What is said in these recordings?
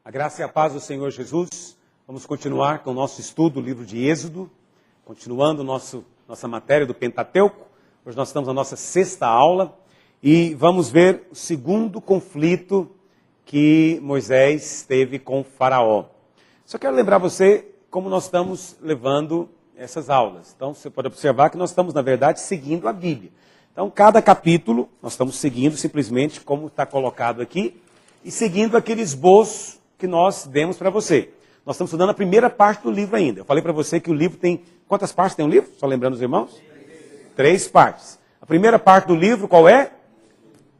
A graça e a paz do Senhor Jesus. Vamos continuar com o nosso estudo do livro de Êxodo, continuando nossa matéria do Pentateuco. Hoje nós estamos na nossa 6ª aula e vamos ver o segundo conflito que Moisés teve com Faraó. Só quero lembrar você como nós estamos levando essas aulas. Então você pode observar que nós estamos, na verdade, seguindo a Bíblia. Então cada capítulo nós estamos seguindo simplesmente como está colocado aqui e seguindo aquele esboço que nós demos para você. Nós estamos estudando a primeira parte do livro ainda. Eu falei para você que o livro tem... Quantas partes tem o livro? Só lembrando os irmãos? 3 partes. A primeira parte do livro, qual é?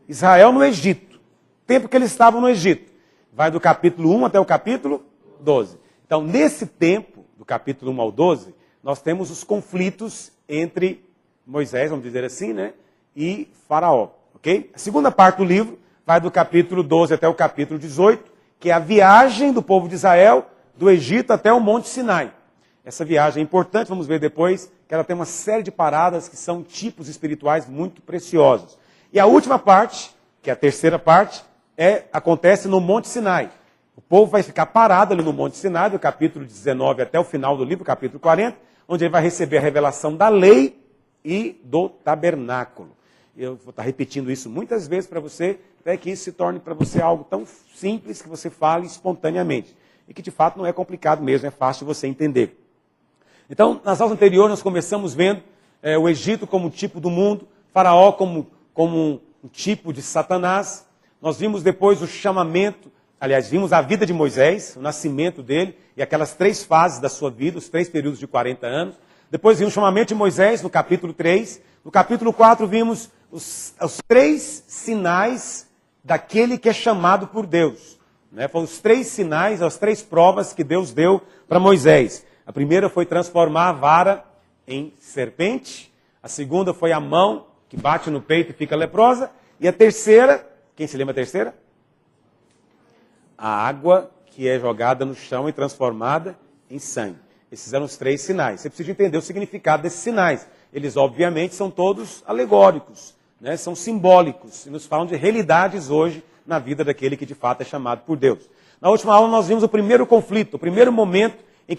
Israel no Egito. Tempo que eles estavam no Egito. Vai do capítulo 1 até o capítulo 12. Então, nesse tempo, do capítulo 1 ao 12, nós temos os conflitos entre Moisés, vamos dizer assim, né? E Faraó. Ok? A segunda parte do livro vai do capítulo 12 até o capítulo 18, que é a viagem do povo de Israel do Egito até o Monte Sinai. Essa viagem é importante, vamos ver depois, que ela tem uma série de paradas que são tipos espirituais muito preciosos. E a última parte, que é a terceira parte, acontece no Monte Sinai. O povo vai ficar parado ali no Monte Sinai, do capítulo 19 até o final do livro, capítulo 40, onde ele vai receber a revelação da lei e do tabernáculo. Eu vou estar repetindo isso muitas vezes para você, até que isso se torne para você algo tão simples que você fale espontaneamente. E que de fato não é complicado mesmo, é fácil você entender. Então, nas aulas anteriores nós começamos vendo o Egito como um tipo do mundo, Faraó como um tipo de Satanás. Nós vimos depois o chamamento, aliás, vimos a vida de Moisés, o nascimento dele, e aquelas 3 fases da sua vida, os 3 períodos de 40 anos. Depois vimos o chamamento de Moisés no capítulo 3. No capítulo 4 vimos os 3 sinais daquele que é chamado por Deus. Foram os 3 sinais, as 3 provas que Deus deu para Moisés. A primeira foi transformar a vara em serpente. A segunda foi a mão que bate no peito e fica leprosa. E a terceira, quem se lembra da terceira? A água que é jogada no chão e transformada em sangue. Esses eram os 3 sinais. Você precisa entender o significado desses sinais. Eles, obviamente, são todos alegóricos, são simbólicos, e nos falam de realidades hoje na vida daquele que de fato é chamado por Deus. Na última aula nós vimos o primeiro conflito, o primeiro momento em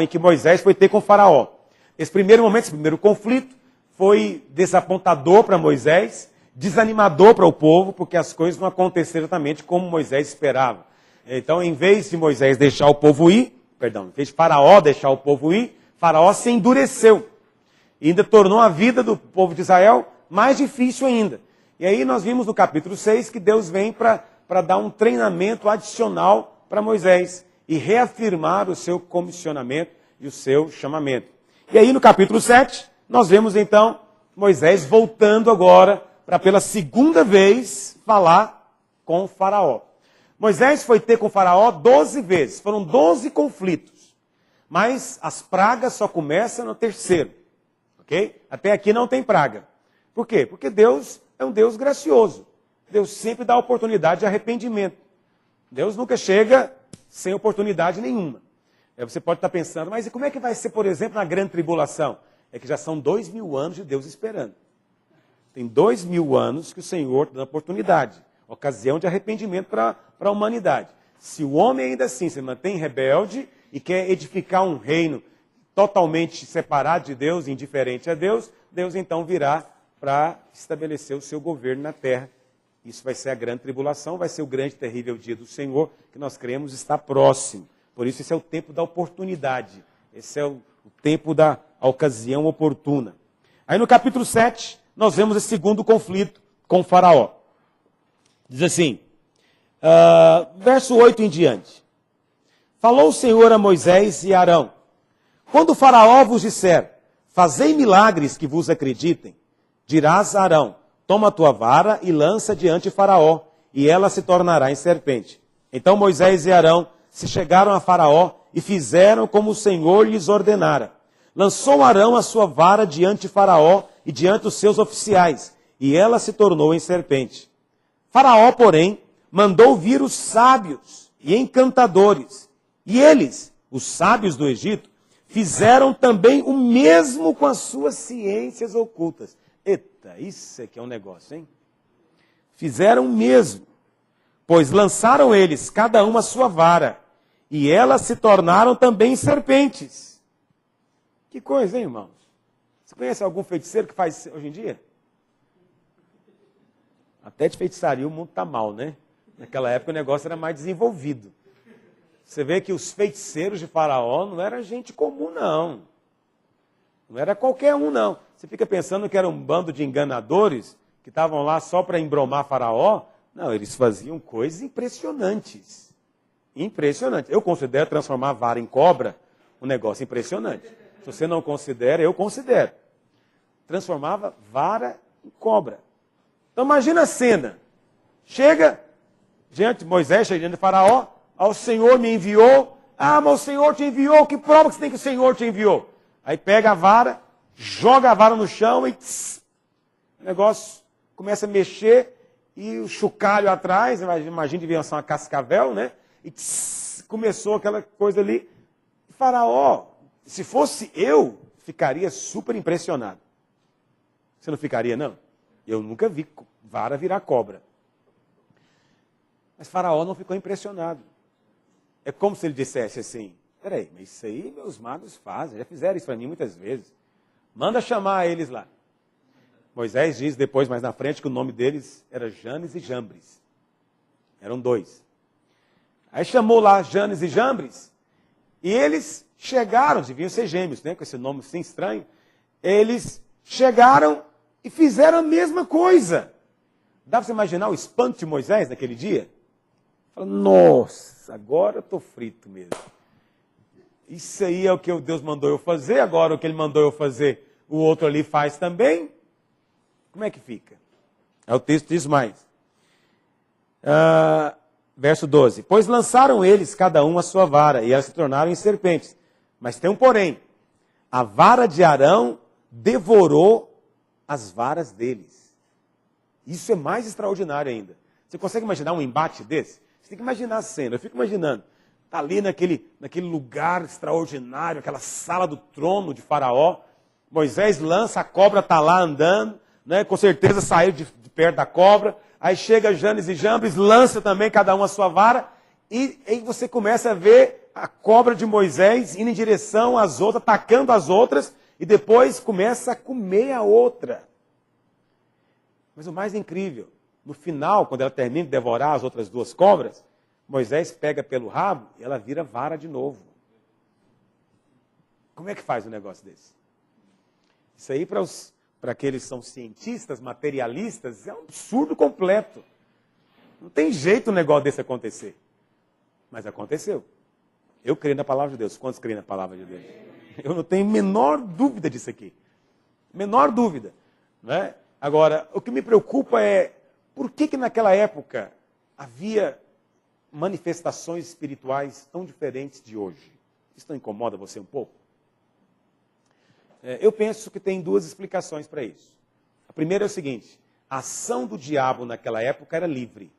que Moisés foi ter com Faraó. Esse primeiro momento, esse primeiro conflito, foi desapontador para Moisés, desanimador para o povo, porque as coisas não aconteceram exatamente como Moisés esperava. Então, em vez de Moisés deixar o povo ir, em vez de Faraó deixar o povo ir, Faraó se endureceu. E ainda tornou a vida do povo de Israel mais difícil ainda. E aí nós vimos no capítulo 6 que Deus vem para dar um treinamento adicional para Moisés e reafirmar o seu comissionamento e o seu chamamento. E aí no capítulo 7, nós vemos então Moisés voltando agora para pela segunda vez falar com Faraó. Moisés foi ter com Faraó 12 vezes, foram 12 conflitos. Mas as pragas só começam no terceiro. Okay? Até aqui não tem praga. Por quê? Porque Deus é um Deus gracioso. Deus sempre dá oportunidade de arrependimento. Deus nunca chega sem oportunidade nenhuma. Você pode estar pensando, mas e como é que vai ser, por exemplo, na grande tribulação? É que já são 2000 anos de Deus esperando. Tem 2000 anos que o Senhor dá oportunidade, ocasião de arrependimento para a humanidade. Se o homem ainda assim se mantém rebelde e quer edificar um reino totalmente separado de Deus, indiferente a Deus, Deus então virá para estabelecer o seu governo na terra. Isso vai ser a grande tribulação, vai ser o grande terrível dia do Senhor, que nós cremos está próximo. Por isso esse é o tempo da oportunidade, esse é o tempo da ocasião oportuna. Aí no capítulo 7, nós vemos esse segundo conflito com Faraó. Diz assim, verso 8 em diante. Falou o Senhor a Moisés e a Arão: quando o Faraó vos disser, fazei milagres que vos acreditem, dirás a Arão: toma a tua vara e lança diante de Faraó, e ela se tornará em serpente. Então Moisés e Arão se chegaram a Faraó e fizeram como o Senhor lhes ordenara. Lançou Arão a sua vara diante de Faraó e diante dos seus oficiais, e ela se tornou em serpente. Faraó, porém, mandou vir os sábios e encantadores, e eles, os sábios do Egito, fizeram também o mesmo com as suas ciências ocultas. Eita, isso é que é um negócio, hein? Fizeram o mesmo. Pois lançaram eles, cada um a sua vara, e elas se tornaram também serpentes. Que coisa, hein, irmãos? Você conhece algum feiticeiro que faz hoje em dia? Até de feitiçaria o mundo está mal, né? Naquela época o negócio era mais desenvolvido. Você vê que os feiticeiros de Faraó não era gente comum, não. Não era qualquer um, não. Você fica pensando que era um bando de enganadores que estavam lá só para embromar Faraó. Não, eles faziam coisas impressionantes. Impressionantes. Eu considero transformar a vara em cobra um negócio impressionante. Se você não considera, eu considero. Transformava vara em cobra. Então imagina a cena. Chega diante de Moisés, chega diante de Faraó. O Senhor me enviou. Ah, mas o Senhor te enviou. Que prova que você tem que o Senhor te enviou? Aí pega a vara, joga a vara no chão e o negócio começa a mexer e o chocalho atrás, imagina devia ser uma cascavel, né? E começou aquela coisa ali. E Faraó, se fosse eu, ficaria super impressionado. Você não ficaria, não? Eu nunca vi vara virar cobra. Mas Faraó não ficou impressionado. É como se ele dissesse assim, peraí, mas isso aí meus magos fazem, já fizeram isso para mim muitas vezes. Manda chamar eles lá. Moisés diz depois, mais na frente, que o nome deles era Janes e Jambres. Eram dois. Aí chamou lá Janes e Jambres, e eles chegaram, deviam ser gêmeos, né, com esse nome assim estranho. Eles chegaram e fizeram a mesma coisa. Dá para você imaginar o espanto de Moisés naquele dia? Fala, nossa, agora eu estou frito mesmo. Isso aí é o que Deus mandou eu fazer, agora o que Ele mandou eu fazer, o outro ali faz também. Como é que fica? O texto diz mais. Verso 12. Pois lançaram eles, cada um a sua vara, e elas se tornaram em serpentes. Mas tem um porém. A vara de Arão devorou as varas deles. Isso é mais extraordinário ainda. Você consegue imaginar um embate desse? Você tem que imaginar a cena. Eu fico imaginando. Está ali naquele lugar extraordinário, aquela sala do trono de Faraó. Moisés lança, a cobra está lá andando, né? Com certeza saiu de perto da cobra. Aí chega Janes e Jambres, lança também cada um a sua vara. E aí você começa a ver a cobra de Moisés indo em direção às outras, atacando as outras. E depois começa a comer a outra. Mas o mais incrível, no final, quando ela termina de devorar as outras duas cobras, Moisés pega pelo rabo e ela vira vara de novo. Como é que faz um negócio desse? Isso aí para aqueles que são cientistas, materialistas, é um absurdo completo. Não tem jeito um negócio desse acontecer. Mas aconteceu. Eu creio na palavra de Deus. Quantos creem na palavra de Deus? Eu não tenho menor dúvida disso aqui. Menor dúvida. Né? Agora, o que me preocupa é por que naquela época havia manifestações espirituais tão diferentes de hoje. Isso não incomoda você um pouco? Eu penso que tem duas explicações para isso. A primeira é o seguinte, a ação do diabo naquela época era livre.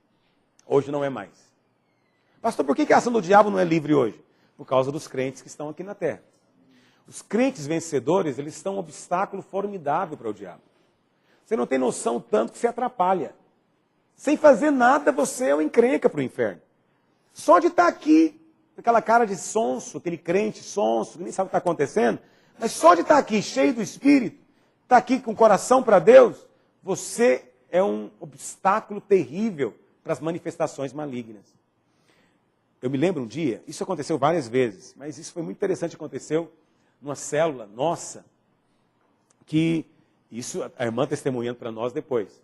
Hoje não é mais. Pastor, por que a ação do diabo não é livre hoje? Por causa dos crentes que estão aqui na terra. Os crentes vencedores, eles são um obstáculo formidável para o diabo. Você não tem noção tanto que se atrapalha. Sem fazer nada, você é uma encrenca para o inferno. Só de estar aqui, aquela cara de sonso, aquele crente sonso, que nem sabe o que está acontecendo, mas só de estar aqui, cheio do Espírito, estar aqui com o coração para Deus, você é um obstáculo terrível para as manifestações malignas. Eu me lembro um dia, isso aconteceu várias vezes, mas isso foi muito interessante, aconteceu numa célula nossa, que isso a irmã testemunhando para nós depois,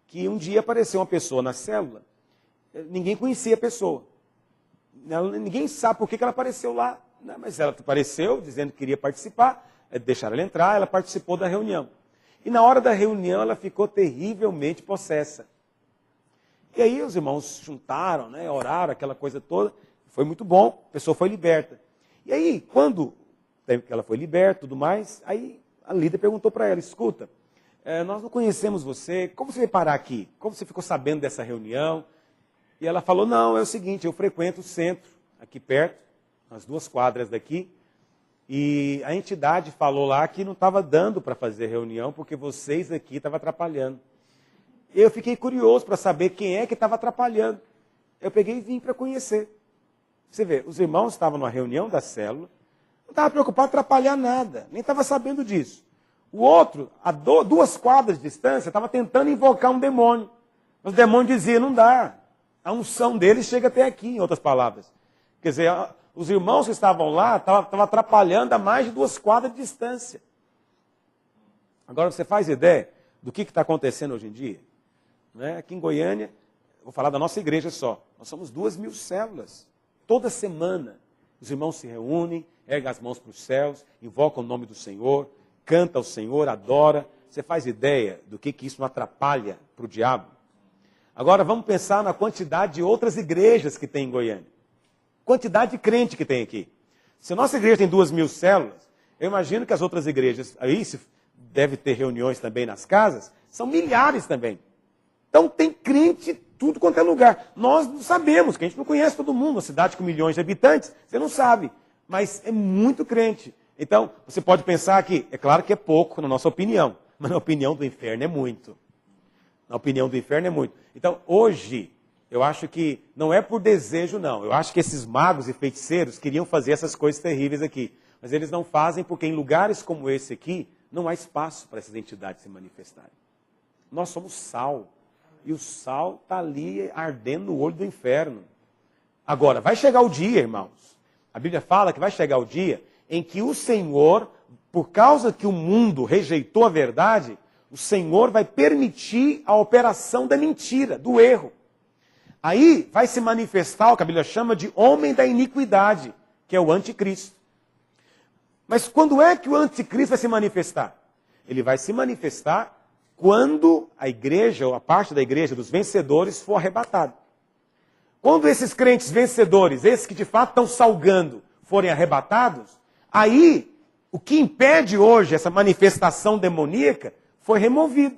que um dia apareceu uma pessoa na célula, ninguém conhecia a pessoa. Ninguém sabe por que ela apareceu lá, né? Mas ela apareceu dizendo que queria participar, deixaram ela entrar, ela participou da reunião. E na hora da reunião ela ficou terrivelmente possessa. E aí os irmãos juntaram, né, oraram, aquela coisa toda, foi muito bom, a pessoa foi liberta. E aí, quando ela foi liberta e tudo mais, aí a líder perguntou para ela, escuta, nós não conhecemos você, como você veio parar aqui? Como você ficou sabendo dessa reunião? E ela falou, não, é o seguinte, eu frequento o centro, aqui perto, as 2 quadras daqui, e a entidade falou lá que não estava dando para fazer reunião, porque vocês aqui estavam atrapalhando. Eu fiquei curioso para saber quem é que estava atrapalhando. Eu peguei e vim para conhecer. Você vê, os irmãos estavam numa reunião da célula, não estava preocupado em atrapalhar nada, nem estava sabendo disso. O outro, a 2 quadras de distância, estava tentando invocar um demônio. Mas o demônio dizia, não dá. A unção dele chega até aqui, em outras palavras. Quer dizer, os irmãos que estavam lá estavam atrapalhando a mais de 2 quadras de distância. Agora você faz ideia do que está acontecendo hoje em dia? Né? Aqui em Goiânia, vou falar da nossa igreja só. Nós somos 2.000 células. Toda semana, os irmãos se reúnem, erguem as mãos para os céus, invocam o nome do Senhor, canta ao Senhor, adora. Você faz ideia do que isso não atrapalha para o diabo? Agora vamos pensar na quantidade de outras igrejas que tem em Goiânia. Quantidade de crente que tem aqui. Se a nossa igreja tem 2.000 células, eu imagino que as outras igrejas, aí se deve ter reuniões também nas casas, são milhares também. Então tem crente tudo quanto é lugar. Nós não sabemos, que a gente não conhece todo mundo. Uma cidade com milhões de habitantes, você não sabe. Mas é muito crente. Então, você pode pensar que, é claro que é pouco na nossa opinião, mas na opinião do inferno é muito. Na opinião do inferno é muito. Então, hoje, eu acho que não é por desejo, não. Eu acho que esses magos e feiticeiros queriam fazer essas coisas terríveis aqui. Mas eles não fazem porque em lugares como esse aqui, não há espaço para essas entidades se manifestarem. Nós somos sal. E o sal está ali ardendo no olho do inferno. Agora, vai chegar o dia, irmãos. A Bíblia fala que vai chegar o dia em que o Senhor, por causa que o mundo rejeitou a verdade, o Senhor vai permitir a operação da mentira, do erro. Aí vai se manifestar o que a Bíblia chama de homem da iniquidade, que é o anticristo. Mas quando é que o anticristo vai se manifestar? Ele vai se manifestar quando a igreja, ou a parte da igreja dos vencedores, for arrebatada. Quando esses crentes vencedores, esses que de fato estão salgando, forem arrebatados, aí o que impede hoje essa manifestação demoníaca foi removido.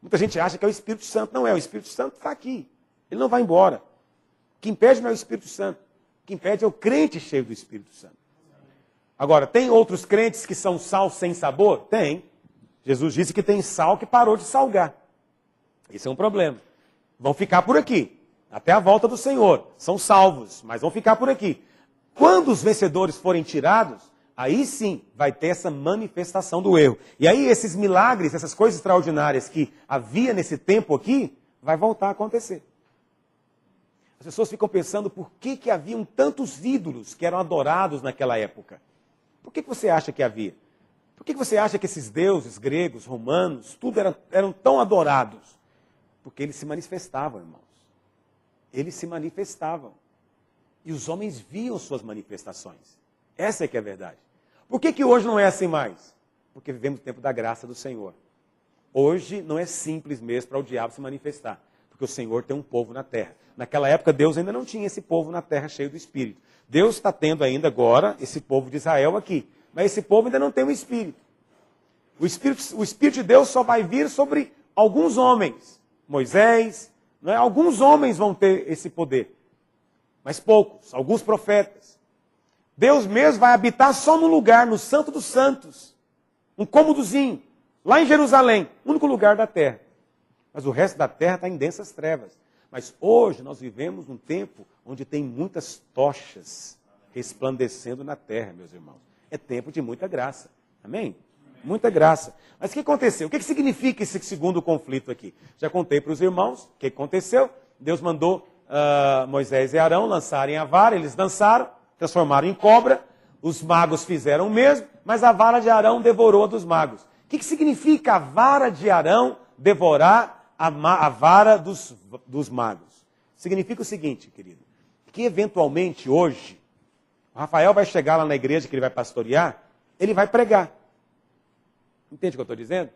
Muita gente acha que é o Espírito Santo. Não é, o Espírito Santo está aqui. Ele não vai embora. O que impede não é o Espírito Santo. O que impede é o crente cheio do Espírito Santo. Agora, tem outros crentes que são sal sem sabor? Tem. Jesus disse que tem sal que parou de salgar. Esse é um problema. Vão ficar por aqui, até a volta do Senhor. São salvos, mas vão ficar por aqui. Quando os vencedores forem tirados, aí sim vai ter essa manifestação do erro. E aí esses milagres, essas coisas extraordinárias que havia nesse tempo aqui, vai voltar a acontecer. As pessoas ficam pensando por que haviam tantos ídolos que eram adorados naquela época. Por que você acha que havia? Por que você acha que esses deuses gregos, romanos, tudo eram tão adorados? Porque eles se manifestavam, irmãos. Eles se manifestavam. E os homens viam suas manifestações. Essa é que é a verdade. Por que hoje não é assim mais? Porque vivemos o tempo da graça do Senhor. Hoje não é simples mesmo para o diabo se manifestar. Porque o Senhor tem um povo na terra. Naquela época Deus ainda não tinha esse povo na terra cheio do Espírito. Deus está tendo ainda agora esse povo de Israel aqui. Mas esse povo ainda não tem um Espírito. O Espírito de Deus só vai vir sobre alguns homens. Moisés, não é? Alguns homens vão ter esse poder. Mas poucos, alguns profetas. Deus mesmo vai habitar só num lugar, no Santo dos Santos. Um cômodozinho, lá em Jerusalém, único lugar da terra. Mas o resto da terra está em densas trevas. Mas hoje nós vivemos num tempo onde tem muitas tochas resplandecendo na terra, meus irmãos. É tempo de muita graça. Amém? Muita graça. Mas o que aconteceu? O que significa esse segundo conflito aqui? Já contei para os irmãos o que aconteceu. Deus mandou Moisés e Arão lançarem a vara. Eles lançaram, transformaram em cobra. Os magos fizeram o mesmo, mas a vara de Arão devorou a dos magos. O que significa a vara de Arão devorar a vara dos magos? Significa o seguinte, querido, que eventualmente hoje, o Rafael vai chegar lá na igreja que ele vai pastorear, ele vai pregar. Entende o que eu estou dizendo?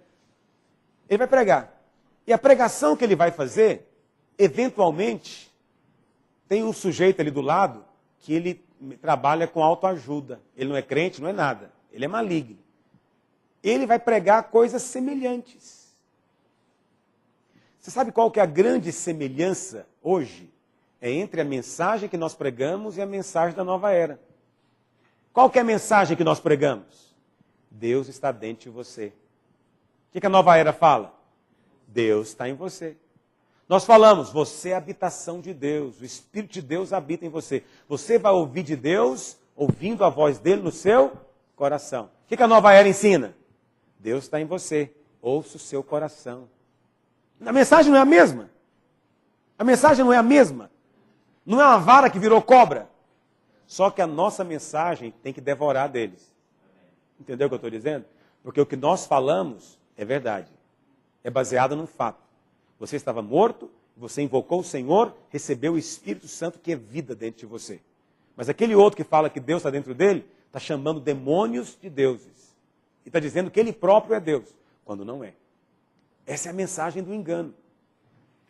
Ele vai pregar. E a pregação que ele vai fazer, eventualmente, tem um sujeito ali do lado que ele trabalha com autoajuda. Ele não é crente, não é nada. Ele é maligno. Ele vai pregar coisas semelhantes. Você sabe qual que é a grande semelhança hoje? É entre a mensagem que nós pregamos e a mensagem da nova era. Qual que é a mensagem que nós pregamos? Deus está dentro de você. O que a nova era fala? Deus está em você. Nós falamos, você é a habitação de Deus, o Espírito de Deus habita em você. Você vai ouvir de Deus, ouvindo a voz dele no seu coração. O que a nova era ensina? Deus está em você, ouça o seu coração. A mensagem não é a mesma. A mensagem não é a mesma. Não é uma vara que virou cobra. Só que a nossa mensagem tem que devorar deles. Entendeu o que eu estou dizendo? Porque o que nós falamos é verdade. É baseado num fato. Você estava morto, você invocou o Senhor, recebeu o Espírito Santo que é vida dentro de você. Mas aquele outro que fala que Deus está dentro dele, está chamando demônios de deuses. E está dizendo que ele próprio é Deus, quando não é. Essa é a mensagem do engano.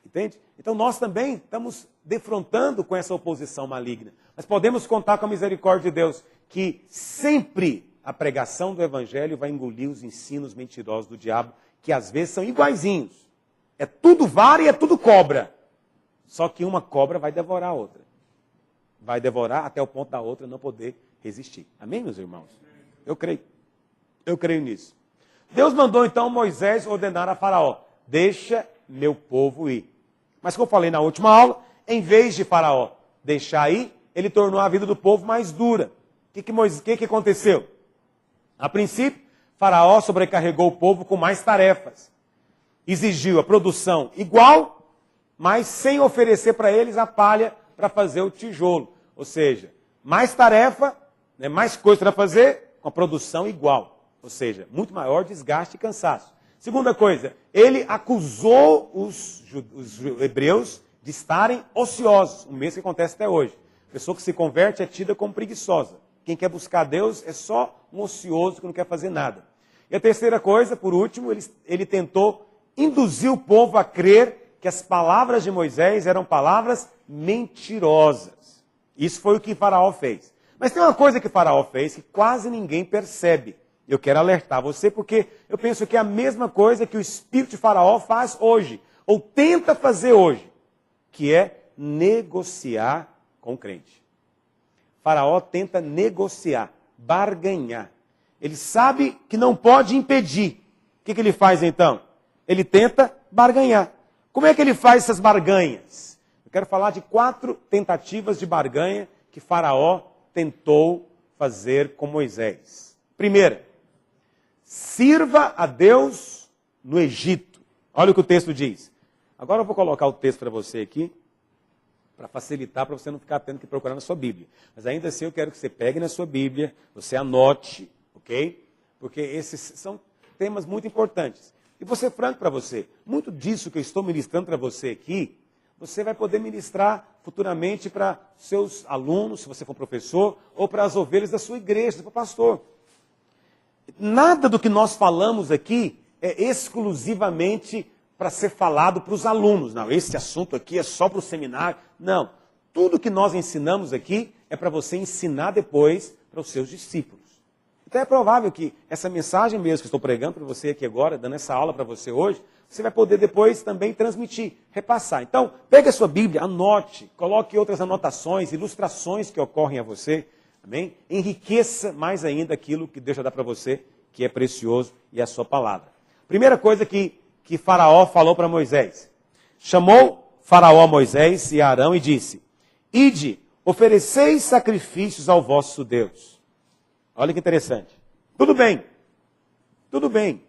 Entende? Então nós também estamos defrontando com essa oposição maligna. Mas podemos contar com a misericórdia de Deus, que sempre a pregação do Evangelho vai engolir os ensinos mentirosos do diabo, que às vezes são iguaizinhos. É tudo vara e é tudo cobra. Só que uma cobra vai devorar a outra. Vai devorar até o ponto da outra não poder resistir. Amém, meus irmãos? Eu creio. Eu creio nisso. Deus mandou então Moisés ordenar a Faraó: deixa meu povo ir. Mas como eu falei na última aula, em vez de Faraó deixar ir, ele tornou a vida do povo mais dura. O que aconteceu? A princípio, Faraó sobrecarregou o povo com mais tarefas. Exigiu a produção igual, mas sem oferecer para eles a palha para fazer o tijolo. Ou seja, mais tarefa, né, mais coisa para fazer, com a produção igual. Ou seja, muito maior desgaste e cansaço. Segunda coisa, ele acusou os hebreus de estarem ociosos. O mesmo que acontece até hoje. A pessoa que se converte é tida como preguiçosa. Quem quer buscar Deus é só um ocioso que não quer fazer nada. E a terceira coisa, por último, ele tentou induzir o povo a crer que as palavras de Moisés eram palavras mentirosas. Isso foi o que Faraó fez. Mas tem uma coisa que Faraó fez que quase ninguém percebe. Eu quero alertar você porque eu penso que é a mesma coisa que o espírito de Faraó faz hoje, ou tenta fazer hoje, que é negociar com o crente. Faraó tenta negociar, barganhar. Ele sabe que não pode impedir. O que ele faz então? Ele tenta barganhar. Como é que ele faz essas barganhas? Eu quero falar de 4 tentativas de barganha que Faraó tentou fazer com Moisés. Primeira, sirva a Deus no Egito. Olha o que o texto diz. Agora eu vou colocar o texto para você aqui, para facilitar, para você não ficar tendo que procurar na sua Bíblia. Mas ainda assim eu quero que você pegue na sua Bíblia, você anote, ok? Porque esses são temas muito importantes. E vou ser franco para você, muito disso que eu estou ministrando para você aqui, você vai poder ministrar futuramente para seus alunos, se você for professor, ou para as ovelhas da sua igreja, para o pastor. Nada do que nós falamos aqui é exclusivamente para ser falado para os alunos. Não, esse assunto aqui é só para o seminário. Não, tudo que nós ensinamos aqui é para você ensinar depois para os seus discípulos. Então é provável que essa mensagem mesmo que estou pregando para você aqui agora, dando essa aula para você hoje, você vai poder depois também transmitir, repassar. Então, pegue a sua Bíblia, anote, coloque outras anotações, ilustrações que ocorrem a você. Amém? Enriqueça mais ainda aquilo que Deus já dá para você, que é precioso, e a sua palavra. Primeira coisa que Faraó falou para Moisés. Chamou Faraó Moisés e Arão e disse: ide, ofereceis sacrifícios ao vosso Deus. Olha que interessante. Tudo bem. Tudo bem.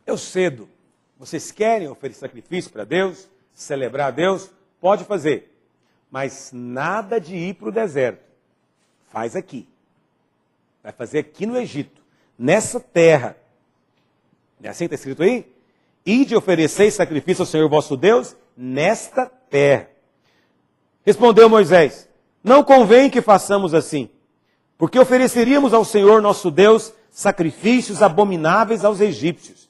Eu cedo. Vocês querem oferecer sacrifício para Deus? Celebrar a Deus? Pode fazer. Mas nada de ir para o deserto. Faz aqui. Vai fazer aqui no Egito. Nessa terra. Não é assim que está escrito aí? Ide oferecer sacrifício ao Senhor vosso Deus nesta terra. Respondeu Moisés: não convém que façamos assim, porque ofereceríamos ao Senhor nosso Deus sacrifícios abomináveis aos egípcios.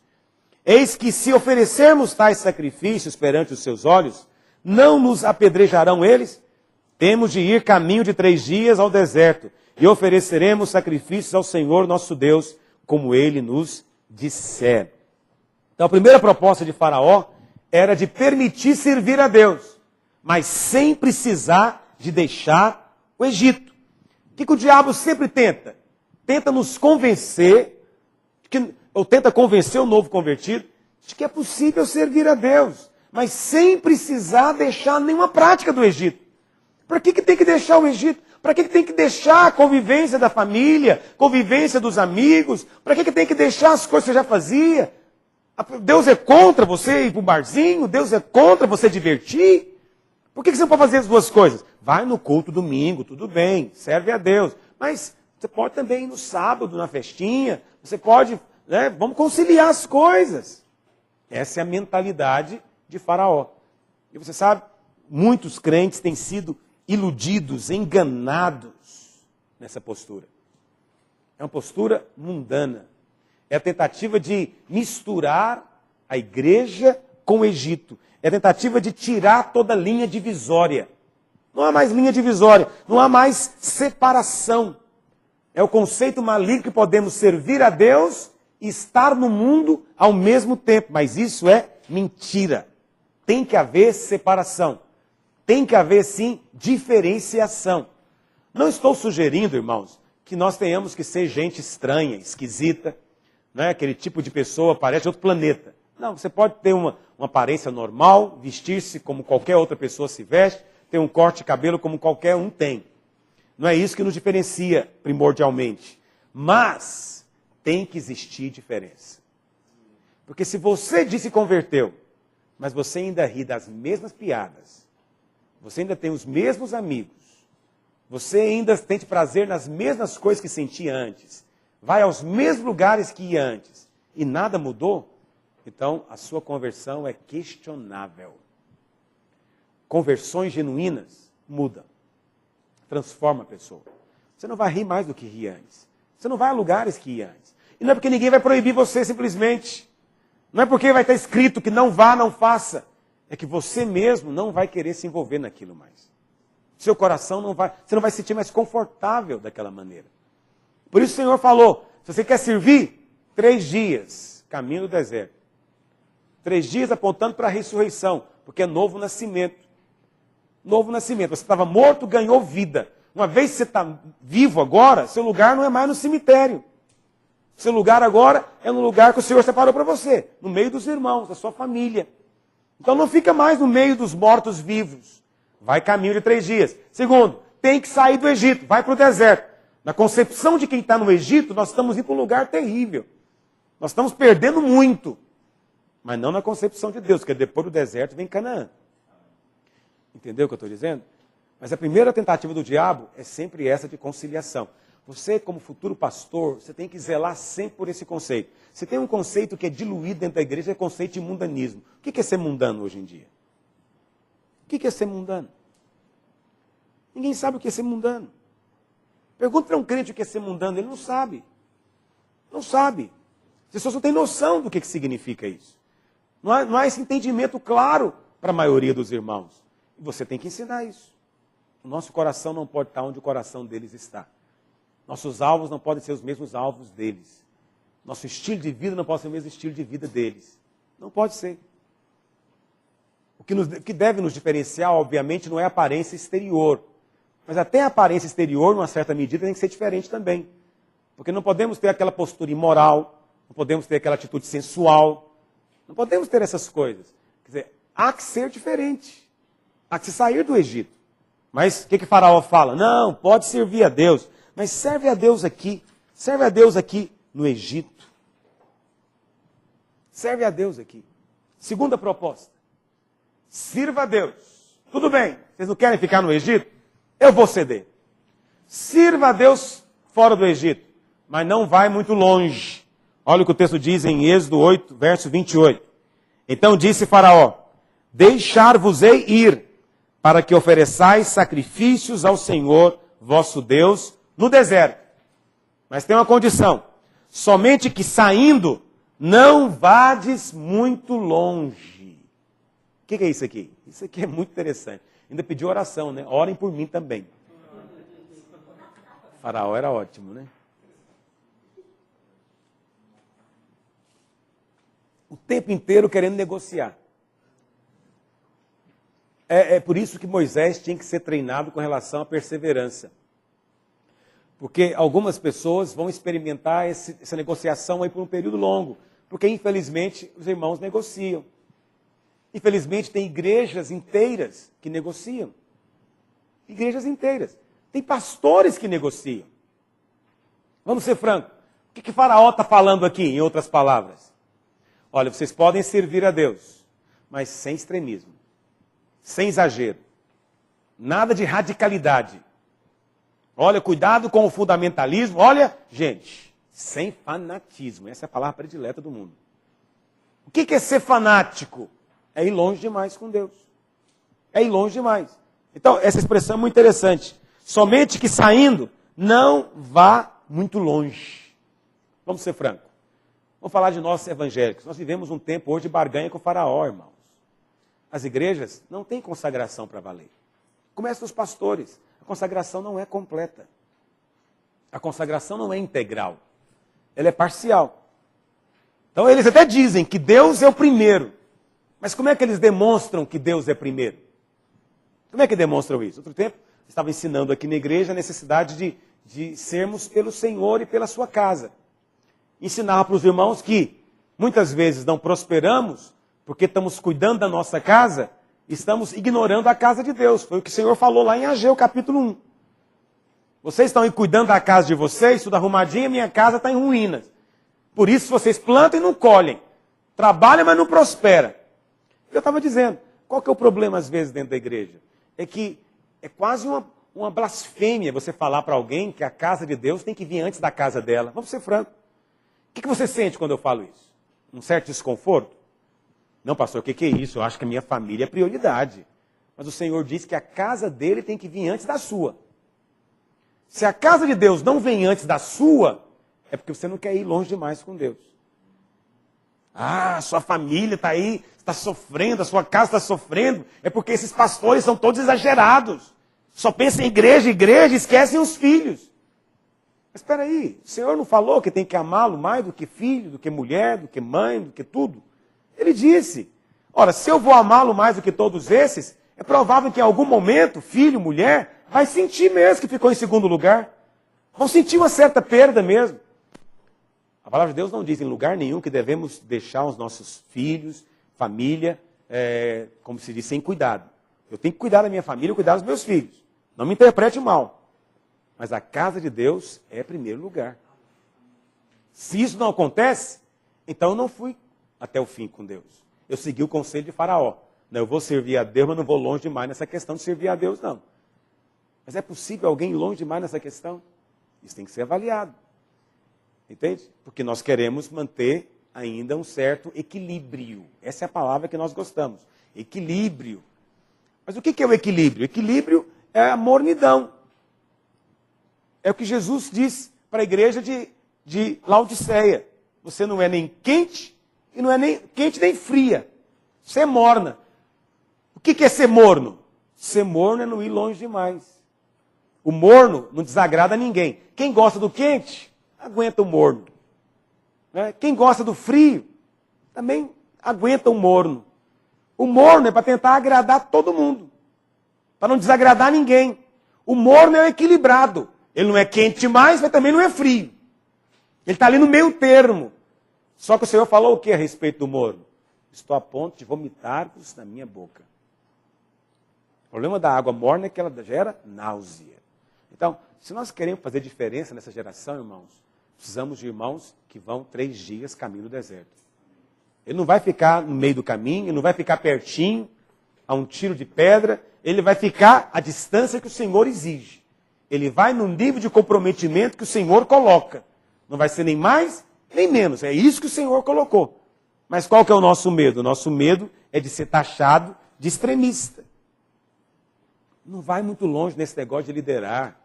Eis que se oferecermos tais sacrifícios perante os seus olhos, não nos apedrejarão eles? Temos de ir caminho de 3 dias ao deserto, e ofereceremos sacrifícios ao Senhor nosso Deus, como ele nos disser. Então a primeira proposta de Faraó era de permitir servir a Deus, mas sem precisar de deixar o Egito. O que o diabo sempre tenta? Tenta nos convencer, ou tenta convencer o novo convertido, de que é possível servir a Deus, mas sem precisar deixar nenhuma prática do Egito. Para que tem que deixar o Egito? Para que tem que deixar a convivência da família, convivência dos amigos? Para que tem que deixar as coisas que você já fazia? Deus é contra você ir para o barzinho? Deus é contra você divertir? Por que você não pode fazer as duas coisas? Vai no culto domingo, tudo bem, serve a Deus. Mas você pode também ir no sábado, na festinha. Você pode, vamos conciliar as coisas. Essa é a mentalidade de Faraó. E você sabe, muitos crentes têm sido iludidos, enganados nessa postura. É uma postura mundana. É a tentativa de misturar a igreja com o Egito. É a tentativa de tirar toda a linha divisória. Não há mais linha divisória, não há mais separação. É o conceito maligno que podemos servir a Deus e estar no mundo ao mesmo tempo. Mas isso é mentira. Tem que haver separação. Tem que haver, sim, diferenciação. Não estou sugerindo, irmãos, que nós tenhamos que ser gente estranha, esquisita, aquele tipo de pessoa, parece de outro planeta. Não, você pode ter uma aparência normal, vestir-se como qualquer outra pessoa se veste, ter um corte de cabelo como qualquer um tem. Não é isso que nos diferencia primordialmente. Mas tem que existir diferença. Porque se você se converteu, mas você ainda ri das mesmas piadas, você ainda tem os mesmos amigos, você ainda tem prazer nas mesmas coisas que sentia antes, vai aos mesmos lugares que ia antes, e nada mudou, então a sua conversão é questionável. Conversões genuínas mudam, transforma a pessoa. Você não vai rir mais do que ria antes. Você não vai a lugares que ia antes. E não é porque ninguém vai proibir você simplesmente. Não é porque vai estar escrito que não vá, não faça. É que você mesmo não vai querer se envolver naquilo mais. Seu coração não vai, você não vai se sentir mais confortável daquela maneira. Por isso o Senhor falou, se você quer servir, 3 dias, caminho do deserto. 3 dias apontando para a ressurreição, porque é novo nascimento. Novo nascimento. Você estava morto, ganhou vida. Uma vez que você está vivo agora, seu lugar não é mais no cemitério. Seu lugar agora é no lugar que o Senhor separou para você, no meio dos irmãos, da sua família. Então não fica mais no meio dos mortos-vivos. Vai caminho de 3 dias. Segundo, tem que sair do Egito, vai para o deserto. Na concepção de quem está no Egito, nós estamos indo para um lugar terrível. Nós estamos perdendo muito. Mas não na concepção de Deus, porque depois do deserto vem Canaã. Entendeu o que eu estou dizendo? Mas a primeira tentativa do diabo é sempre essa de conciliação. Você, como futuro pastor, você tem que zelar sempre por esse conceito. Você tem um conceito que é diluído dentro da igreja, é o conceito de mundanismo. O que é ser mundano hoje em dia? O que é ser mundano? Ninguém sabe o que é ser mundano. Pergunta para um crente o que é ser mundano, ele não sabe. Não sabe. As pessoas não têm noção do que significa isso. Não há esse entendimento claro para a maioria dos irmãos. E você tem que ensinar isso. O nosso coração não pode estar onde o coração deles está. Nossos alvos não podem ser os mesmos alvos deles. Nosso estilo de vida não pode ser o mesmo estilo de vida deles. Não pode ser. O que deve nos diferenciar, obviamente, não é a aparência exterior. Mas até a aparência exterior, numa certa medida, tem que ser diferente também. Porque não podemos ter aquela postura imoral, não podemos ter aquela atitude sensual, não podemos ter essas coisas. Quer dizer, há que ser diferente. Há que se sair do Egito. Mas o que Faraó fala? Não, pode servir a Deus. Mas serve a Deus aqui. Serve a Deus aqui no Egito. Serve a Deus aqui. Segunda proposta. Sirva a Deus. Tudo bem, vocês não querem ficar no Egito? Eu vou ceder. Sirva a Deus fora do Egito. Mas não vai muito longe. Olha o que o texto diz em Êxodo 8, verso 28. Então disse Faraó, deixar-vos-ei ir, para que ofereçais sacrifícios ao Senhor, vosso Deus, no deserto. Mas tem uma condição. Somente que saindo, não vades muito longe. O que é isso aqui? Isso aqui é muito interessante. Ainda pediu oração, né? Orem por mim também. Faraó era ótimo, né? O tempo inteiro querendo negociar. É por isso que Moisés tinha que ser treinado com relação à perseverança. Porque algumas pessoas vão experimentar essa negociação aí por um período longo. Porque, infelizmente, os irmãos negociam. Infelizmente, tem igrejas inteiras que negociam. Igrejas inteiras. Tem pastores que negociam. Vamos ser francos. O que Faraó está falando aqui, em outras palavras? Olha, vocês podem servir a Deus, mas sem extremismo, sem exagero, nada de radicalidade. Olha, cuidado com o fundamentalismo. Olha, gente, sem fanatismo. Essa é a palavra predileta do mundo. O que é ser fanático? É ir longe demais com Deus. É ir longe demais. Então, essa expressão é muito interessante. Somente que saindo, não vá muito longe. Vamos ser francos. Vamos falar de nós evangélicos. Nós vivemos um tempo hoje de barganha com o Faraó, irmãos. As igrejas não têm consagração para valer. Começa os pastores. A consagração não é completa. A consagração não é integral. Ela é parcial. Então eles até dizem que Deus é o primeiro. Mas como é que eles demonstram que Deus é primeiro? Como é que demonstram isso? Outro tempo, eu estava ensinando aqui na igreja a necessidade de sermos pelo Senhor e pela sua casa. Ensinava para os irmãos que muitas vezes não prosperamos porque estamos cuidando da nossa casa, estamos ignorando a casa de Deus. Foi o que o Senhor falou lá em Ageu, capítulo 1. Vocês estão aí cuidando da casa de vocês, tudo arrumadinho, minha casa está em ruínas. Por isso vocês plantam e não colhem. Trabalham, mas não prosperam. Eu estava dizendo, qual que é o problema às vezes dentro da igreja? É que é quase uma blasfêmia você falar para alguém que a casa de Deus tem que vir antes da casa dela. Vamos ser francos. O que você sente quando eu falo isso? Um certo desconforto? Não, pastor, o que é isso? Eu acho que a minha família é prioridade. Mas o Senhor diz que a casa dele tem que vir antes da sua. Se a casa de Deus não vem antes da sua, é porque você não quer ir longe demais com Deus. Ah, sua família está aí, está sofrendo, a sua casa está sofrendo. É porque esses pastores são todos exagerados. Só pensam em igreja, igreja, esquecem os filhos. Mas espera aí, o Senhor não falou que tem que amá-lo mais do que filho, do que mulher, do que mãe, do que tudo? Ele disse, ora, se eu vou amá-lo mais do que todos esses, é provável que em algum momento, filho, mulher, vai sentir mesmo que ficou em segundo lugar. Vão sentir uma certa perda mesmo. A palavra de Deus não diz em lugar nenhum que devemos deixar os nossos filhos, família, como se diz, sem cuidado. Eu tenho que cuidar da minha família e cuidar dos meus filhos. Não me interprete mal. Mas a casa de Deus é primeiro lugar. Se isso não acontece, então eu não fui até o fim com Deus. Eu segui o conselho de Faraó. Não, eu vou servir a Deus, mas não vou longe demais nessa questão de servir a Deus, não. Mas é possível alguém ir longe demais nessa questão? Isso tem que ser avaliado. Entende? Porque nós queremos manter ainda um certo equilíbrio. Essa é a palavra que nós gostamos. Equilíbrio. Mas o que é o equilíbrio? Equilíbrio é a mornidão. É o que Jesus disse para a igreja de Laodiceia. Você não é nem quente e não é nem quente nem fria. Você é morna. O que é ser morno? Ser morno é não ir longe demais. O morno não desagrada a ninguém. Quem gosta do quente, aguenta o morno. Quem gosta do frio, também aguenta o morno. O morno é para tentar agradar todo mundo. Para não desagradar ninguém. O morno é o equilibrado. Ele não é quente demais, mas também não é frio. Ele está ali no meio termo. Só que o Senhor falou o que a respeito do morno? Estou a ponto de vomitar-vos na minha boca. O problema da água morna é que ela gera náusea. Então, se nós queremos fazer diferença nessa geração, irmãos, precisamos de irmãos que vão 3 dias caminho no deserto. Ele não vai ficar no meio do caminho, ele não vai ficar pertinho, a um tiro de pedra, ele vai ficar à distância que o Senhor exige. Ele vai no nível de comprometimento que o Senhor coloca. Não vai ser nem mais, nem menos. É isso que o Senhor colocou. Mas qual que é o nosso medo? O nosso medo é de ser taxado de extremista. Não vai muito longe nesse negócio de liderar.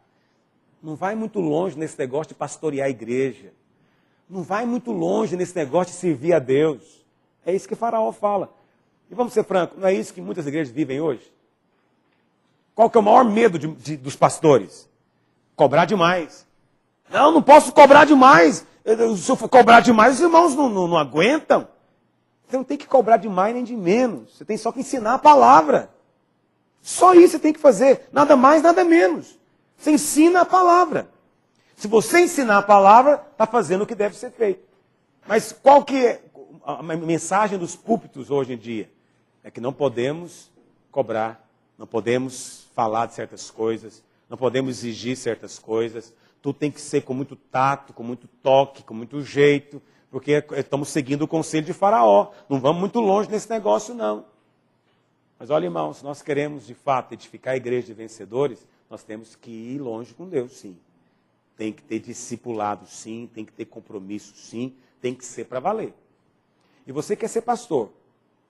Não vai muito longe nesse negócio de pastorear a igreja. Não vai muito longe nesse negócio de servir a Deus. É isso que Faraó fala. E vamos ser francos, não é isso que muitas igrejas vivem hoje? Qual que é o maior medo dos pastores? Cobrar demais. Não posso cobrar demais. Se eu for cobrar demais, os irmãos não aguentam. Você não tem que cobrar demais nem de menos. Você tem só que ensinar a palavra. Só isso você tem que fazer. Nada mais, nada menos. Você ensina a palavra. Se você ensinar a palavra, está fazendo o que deve ser feito. Mas qual que é a mensagem dos púlpitos hoje em dia é que não podemos cobrar, não podemos falar de certas coisas, não podemos exigir certas coisas. Tudo tem que ser com muito tato, com muito toque, com muito jeito, porque estamos seguindo o conselho de Faraó. Não vamos muito longe nesse negócio, não. Mas olha, irmãos, se nós queremos, de fato, edificar a igreja de vencedores, nós temos que ir longe com Deus, sim. Tem que ter discipulado, sim. Tem que ter compromisso, sim. Tem que ser para valer. E você quer ser pastor?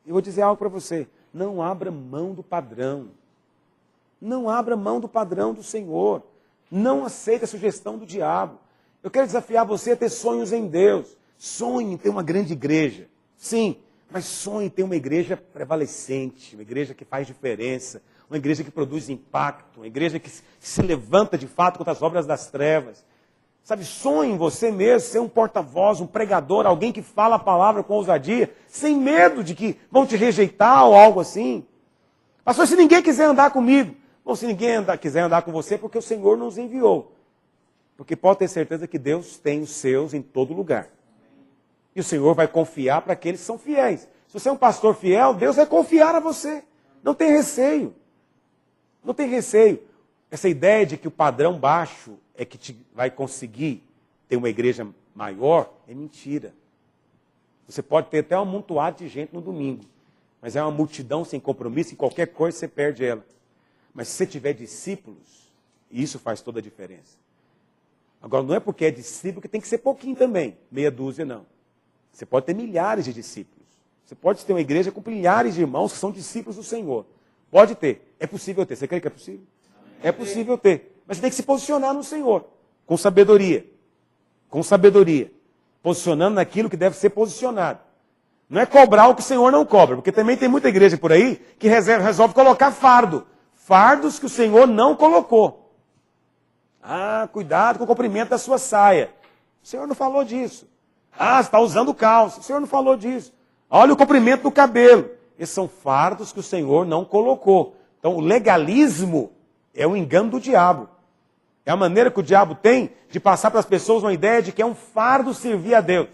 Eu vou dizer algo para você. Não abra mão do padrão. Não abra mão do padrão do Senhor. Não aceite a sugestão do diabo. Eu quero desafiar você a ter sonhos em Deus. Sonhe em ter uma grande igreja. Sim, mas sonhe em ter uma igreja prevalecente, uma igreja que faz diferença, uma igreja que produz impacto, uma igreja que se levanta de fato contra as obras das trevas. Sabe, sonhe em você mesmo ser um porta-voz, um pregador, alguém que fala a palavra com ousadia, sem medo de que vão te rejeitar ou algo assim. Pastor, se ninguém quiser andar comigo, bom, se ninguém quiser andar com você, porque o Senhor nos enviou. Porque pode ter certeza que Deus tem os seus em todo lugar. E o Senhor vai confiar para aqueles que são fiéis. Se você é um pastor fiel, Deus vai confiar a você. Não tem receio. Não tem receio. Essa ideia de que o padrão baixo é que vai conseguir ter uma igreja maior é mentira. Você pode ter até um amontoado de gente no domingo, mas é uma multidão sem compromisso, e qualquer coisa você perde ela. Mas se você tiver discípulos, isso faz toda a diferença. Agora, não é porque é discípulo que tem que ser pouquinho também, meia dúzia não. Você pode ter milhares de discípulos. Você pode ter uma igreja com milhares de irmãos que são discípulos do Senhor. Pode ter. É possível ter. Você crê que é possível? É possível ter. Mas você tem que se posicionar no Senhor. Com sabedoria. Com sabedoria. Posicionando naquilo que deve ser posicionado. Não é cobrar o que o Senhor não cobra. Porque também tem muita igreja por aí que resolve colocar fardo. Fardos que o Senhor não colocou. Ah, cuidado com o comprimento da sua saia. O Senhor não falou disso. Ah, você está usando calça. O Senhor não falou disso. Olha o comprimento do cabelo. Esses são fardos que o Senhor não colocou. Então, o legalismo é o engano do diabo. É a maneira que o diabo tem de passar para as pessoas uma ideia de que é um fardo servir a Deus.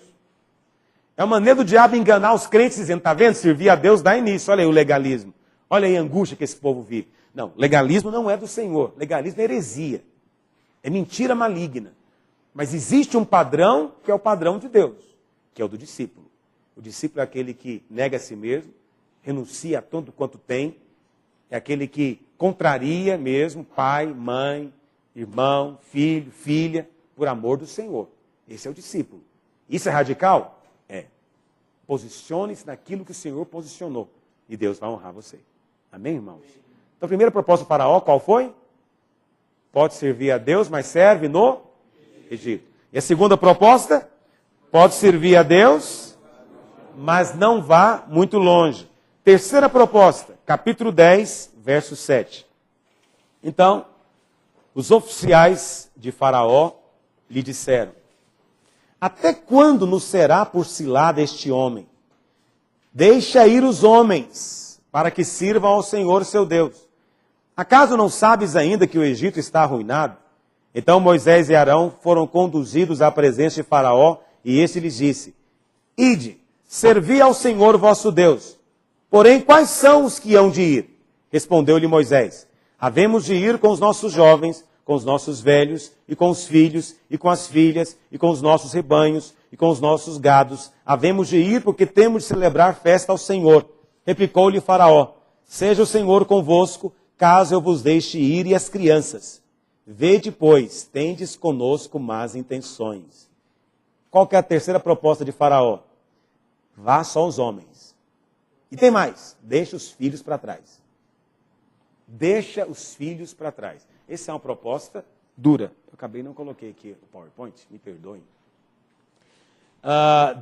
É a maneira do diabo enganar os crentes dizendo, está vendo? Servir a Deus dá início. Olha aí o legalismo. Olha aí a angústia que esse povo vive. Não, legalismo não é do Senhor. Legalismo é heresia. É mentira maligna. Mas existe um padrão que é o padrão de Deus, que é o do discípulo. O discípulo é aquele que nega a si mesmo, renuncia a tanto quanto tem, é aquele que contraria mesmo pai, mãe, irmão, filho, filha, por amor do Senhor. Esse é o discípulo. Isso é radical? É. Posicione-se naquilo que o Senhor posicionou e Deus vai honrar você. Amém, irmãos? Então a primeira proposta do Faraó, qual foi? Pode servir a Deus, mas serve no Egito. E a segunda proposta? Pode servir a Deus, mas não vá muito longe. Terceira proposta, capítulo 10, verso 7. Então, os oficiais de Faraó lhe disseram, até quando nos será por cilada este homem? Deixa ir os homens, para que sirvam ao Senhor seu Deus. Acaso não sabes ainda que o Egito está arruinado? Então Moisés e Arão foram conduzidos à presença de Faraó, e este lhes disse, ide, servi ao Senhor vosso Deus. Porém, quais são os que hão de ir? Respondeu-lhe Moisés, havemos de ir com os nossos jovens, com os nossos velhos, e com os filhos, e com as filhas, e com os nossos rebanhos, e com os nossos gados. Havemos de ir porque temos de celebrar festa ao Senhor. Replicou-lhe Faraó, seja o Senhor convosco, caso eu vos deixe ir e as crianças. Vede, pois, tendes conosco más intenções. Qual que é a terceira proposta de Faraó? Vá só os homens. E tem mais, deixa os filhos para trás. Deixa os filhos para trás. Essa é uma proposta dura. Eu acabei não coloquei aqui o PowerPoint, me perdoem.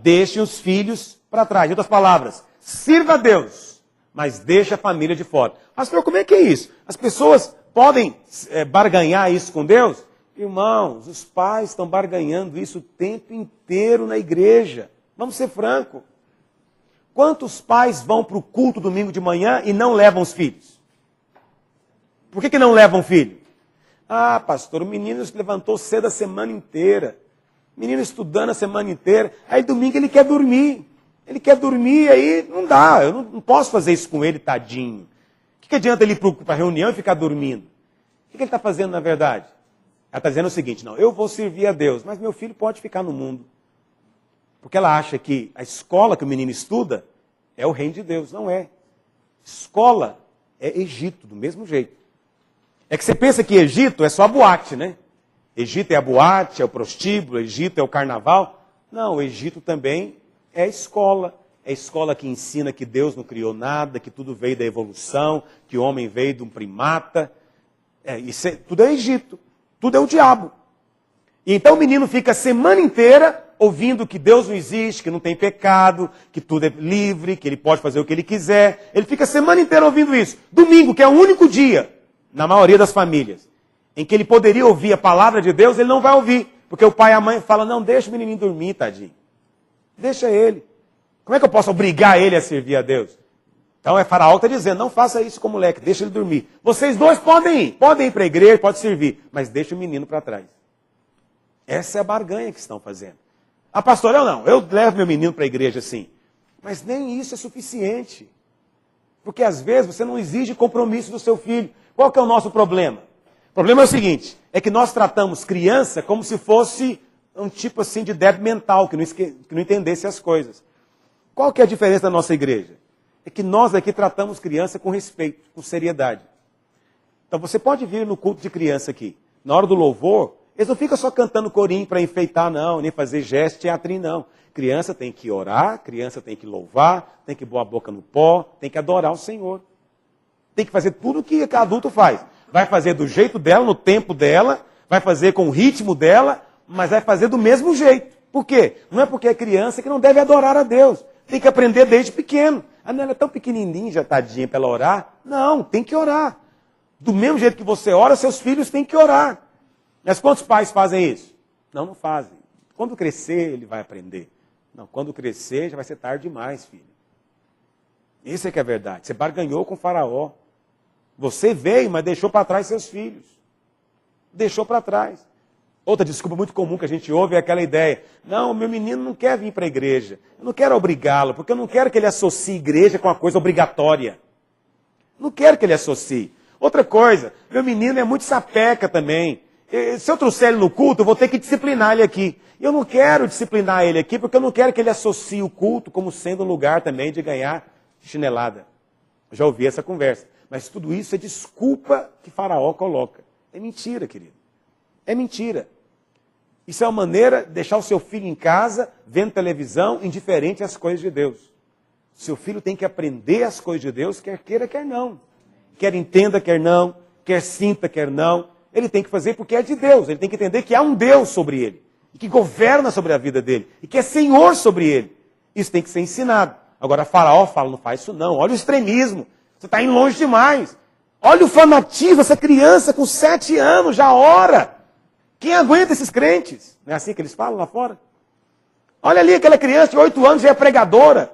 Deixe os filhos para trás. Em outras palavras, sirva a Deus, mas deixa a família de fora. Pastor, como é que é isso? As pessoas podem barganhar isso com Deus? Irmãos, os pais estão barganhando isso o tempo inteiro na igreja. Vamos ser francos. Quantos pais vão para o culto domingo de manhã e não levam os filhos? Por que não levam o filho? Ah, pastor, o menino se levantou cedo a semana inteira. Menino estudando a semana inteira. Aí domingo ele quer dormir. Ele quer dormir, aí não dá, eu não posso fazer isso com ele, tadinho. O que adianta ele ir para a reunião e ficar dormindo? O que ele está fazendo na verdade? Ela está dizendo o seguinte, não, eu vou servir a Deus, mas meu filho pode ficar no mundo. Porque ela acha que a escola que o menino estuda é o reino de Deus. Não é. Escola é Egito, do mesmo jeito. É que você pensa que Egito é só a boate, né? Egito é a boate, é o prostíbulo, Egito é o carnaval. Não, o Egito também é a escola. É a escola que ensina que Deus não criou nada, que tudo veio da evolução, que o homem veio de um primata. Tudo é Egito. Tudo é o diabo. E então o menino fica a semana inteira ouvindo que Deus não existe, que não tem pecado, que tudo é livre, que ele pode fazer o que ele quiser. Ele fica a semana inteira ouvindo isso. Domingo, que é o único dia, na maioria das famílias, em que ele poderia ouvir a palavra de Deus, ele não vai ouvir. Porque o pai e a mãe falam, não, deixa o menininho dormir, tadinho. Deixa ele. Como é que eu posso obrigar ele a servir a Deus? Então Faraó está dizendo, não faça isso com o moleque, deixa ele dormir. Vocês dois podem ir para a igreja, pode servir, mas deixa o menino para trás. Essa é a barganha que estão fazendo. Ah, pastor, eu levo meu menino para a igreja sim. Mas nem isso é suficiente. Porque às vezes você não exige compromisso do seu filho. Qual que é o nosso problema? O problema é o seguinte, é que nós tratamos criança como se fosse um tipo assim de débil mental, que não entendesse as coisas. Qual que é a diferença da nossa igreja? É que nós aqui tratamos criança com respeito, com seriedade. Então você pode vir no culto de criança aqui. Na hora do louvor, eles não ficam só cantando corinho para enfeitar, não, nem fazer gesto, teatrinho, não. Criança tem que orar, criança tem que louvar, tem que pôr a boca no pó, tem que adorar o Senhor. Tem que fazer tudo o que adulto faz. Vai fazer do jeito dela, no tempo dela, vai fazer com o ritmo dela, mas vai fazer do mesmo jeito. Por quê? Não é porque é criança que não deve adorar a Deus. Tem que aprender desde pequeno. Ah, não, ela é tão pequenininha, tadinha, para ela orar. Não, tem que orar. Do mesmo jeito que você ora, seus filhos têm que orar. Mas quantos pais fazem isso? Não fazem. Quando crescer, ele vai aprender. Não, quando crescer, já vai ser tarde demais, filho. Isso é que é verdade. Você barganhou com o Faraó. Você veio, mas deixou para trás seus filhos. Deixou para trás. Outra desculpa muito comum que a gente ouve é aquela ideia. Não, meu menino não quer vir para a igreja. Eu não quero obrigá-lo, porque eu não quero que ele associe igreja com uma coisa obrigatória. Não quero que ele associe. Outra coisa, meu menino é muito sapeca também. Se eu trouxer ele no culto, eu vou ter que disciplinar ele aqui. Eu não quero disciplinar ele aqui, porque eu não quero que ele associe o culto como sendo um lugar também de ganhar chinelada. Eu já ouvi essa conversa. Mas tudo isso é desculpa que Faraó coloca. É mentira, querido. É mentira. Isso é uma maneira de deixar o seu filho em casa, vendo televisão, indiferente às coisas de Deus. Seu filho tem que aprender as coisas de Deus, quer queira, quer não. Quer entenda, quer não. Quer sinta, quer não. Ele tem que fazer porque é de Deus. Ele tem que entender que há um Deus sobre ele. E que governa sobre a vida dele. E que é Senhor sobre ele. Isso tem que ser ensinado. Agora Faraó fala, não faz isso não. Olha o extremismo. Você está indo longe demais. Olha o fanatismo. Essa criança com 7 anos já ora. Quem aguenta esses crentes? Não é assim que eles falam lá fora? Olha ali aquela criança de 8 anos já é pregadora.